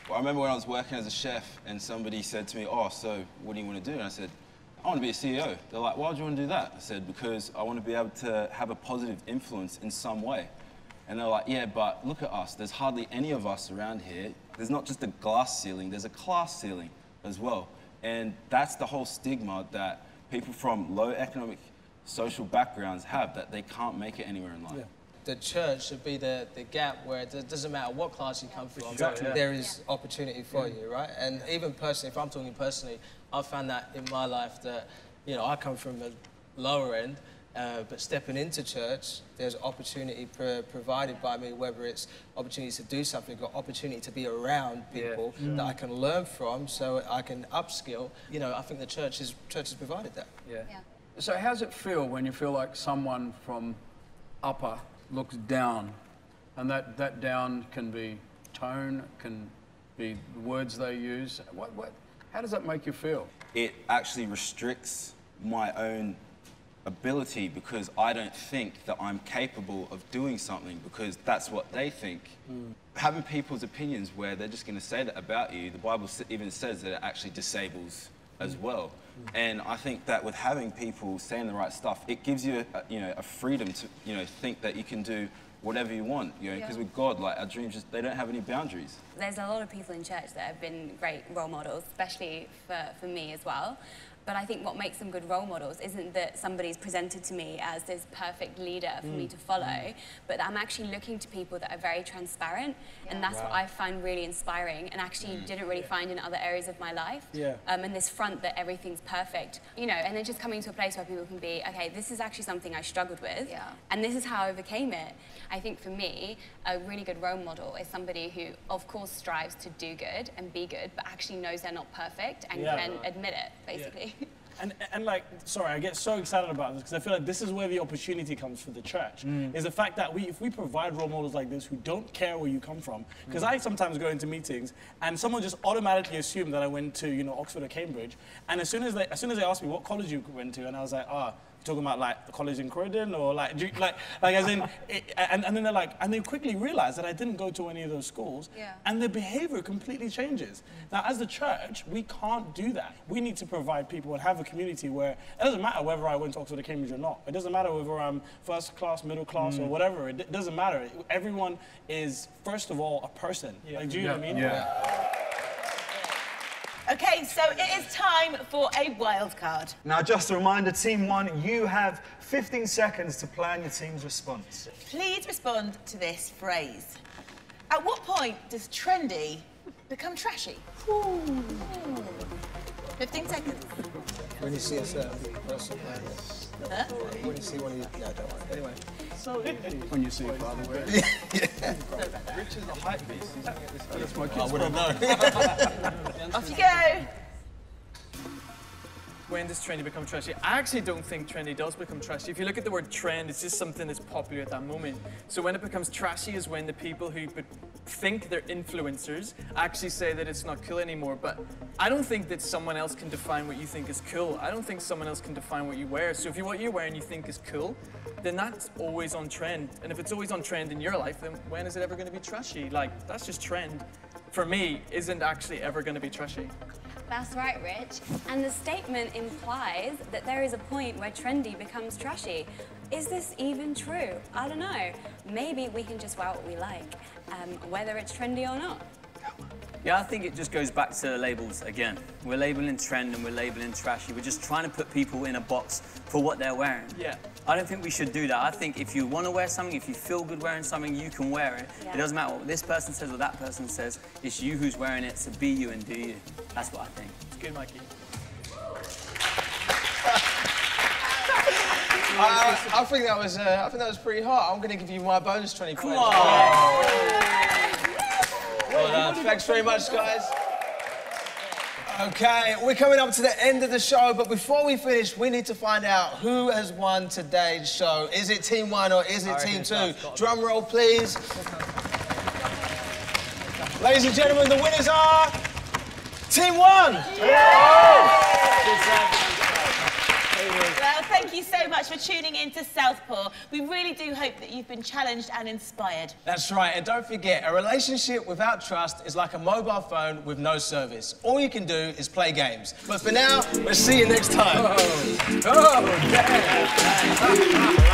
Well, I remember when I was working as a chef and somebody said to me, oh, so what do you want to do? And I said, I want to be a CEO. They're like, why do you want to do that? I said, because I want to be able to have a positive influence in some way. And they're like, yeah, but look at us. There's hardly any of us around here. There's not just a glass ceiling, there's a class ceiling as well. And that's the whole stigma that people from low economic, social backgrounds have, that they can't make it anywhere in life. Yeah. The church should be the gap where it doesn't matter what class you come from, there is opportunity for you, right? And even personally, if I'm talking personally, I've found that in my life that, you know, I come from a lower end, but stepping into church, there's opportunity provided by me, whether it's opportunities to do something or opportunity to be around people that I can learn from so I can upskill. You know, I think the church has provided that. Yeah. So how does it feel when you feel like someone from upper looks down? And that down can be tone, can be the words they use. How does that make you feel? It actually restricts my own ability because I don't think that I'm capable of doing something because that's what they think. Having people's opinions where they're just going to say that about you, the Bible even says that it actually disables as well. And I think that with having people saying the right stuff, it gives you a freedom to think that you can do whatever you want, because with God, like, our dreams they don't have any boundaries. There's a lot of people in church that have been great role models, especially for me as well. But I think what makes them good role models isn't that somebody's presented to me as this perfect leader for me to follow, but that I'm actually looking to people that are very transparent, and that's what I find really inspiring and actually didn't really find in other areas of my life. And this front that everything's perfect, and then just coming to a place where people can be, okay, this is actually something I struggled with, and this is how I overcame it. I think for me, a really good role model is somebody who, of course, strives to do good and be good, but actually knows they're not perfect and can admit it, basically. And like, sorry, I get so excited about this because I feel like this is where the opportunity comes for the church, is the fact that if we provide role models like this who don't care where you come from, because I sometimes go into meetings and someone just automatically assumed that I went to, Oxford or Cambridge, and as soon as they asked me what college you went to, and I was like, talking about like the college in Croydon or like as in, and then they're like, and they quickly realize that I didn't go to any of those schools, and their behavior completely changes. Now, as the church, we can't do that. We need to provide people and have a community where it doesn't matter whether I went to Oxford or Cambridge or not. It doesn't matter whether I'm first class, middle class, or whatever. It doesn't matter. Everyone is, first of all, a person. Like, do you know what I mean? Okay, so it is time for a wild card. Now, just a reminder, Team 1, you have 15 seconds to plan your team's response. Please respond to this phrase. At what point does trendy become trashy? 15 seconds. When you see a certain person, when you see one of you... No, don't worry. Anyway. When you see a father wear Rich is a hype beast. That's my kid's I wouldn't know. Off you go. When does trendy become trashy? I actually don't think trendy does become trashy. If you look at the word trend, it's just something that's popular at that moment. So when it becomes trashy is when the people who think they're influencers actually say that it's not cool anymore. But I don't think that someone else can define what you think is cool. I don't think someone else can define what you wear. So if what you're wearing you think is cool, then that's always on trend. And if it's always on trend in your life, then when is it ever going to be trashy? Like, that's just trend. For me, isn't actually ever going to be trashy. That's right, Rich. And the statement implies that there is a point where trendy becomes trashy. Is this even true? I don't know. Maybe we can just wear what we like, whether it's trendy or not. Yeah, I think it just goes back to labels again. We're labeling trend and we're labeling trashy. We're just trying to put people in a box for what they're wearing. I don't think we should do that. I think if you want to wear something, if you feel good wearing something, you can wear it. It doesn't matter what this person says or that person says. It's you who's wearing it, so be you and do you. That's what I think. It's good, Mikey. I think that was pretty hot. I'm going to give you my bonus 20 points. Well done. Thanks very much, guys. Okay, we're coming up to the end of the show, but before we finish, we need to find out who has won today's show. Is it Team 1 or is it Team 2? Drum roll, please. Ladies and gentlemen, the winners are Team 1! Well, thank you so much for tuning in to Southpaw. We really do hope that you've been challenged and inspired. That's right, and don't forget, a relationship without trust is like a mobile phone with no service. All you can do is play games. But for now, we'll see you next time. Oh, damn.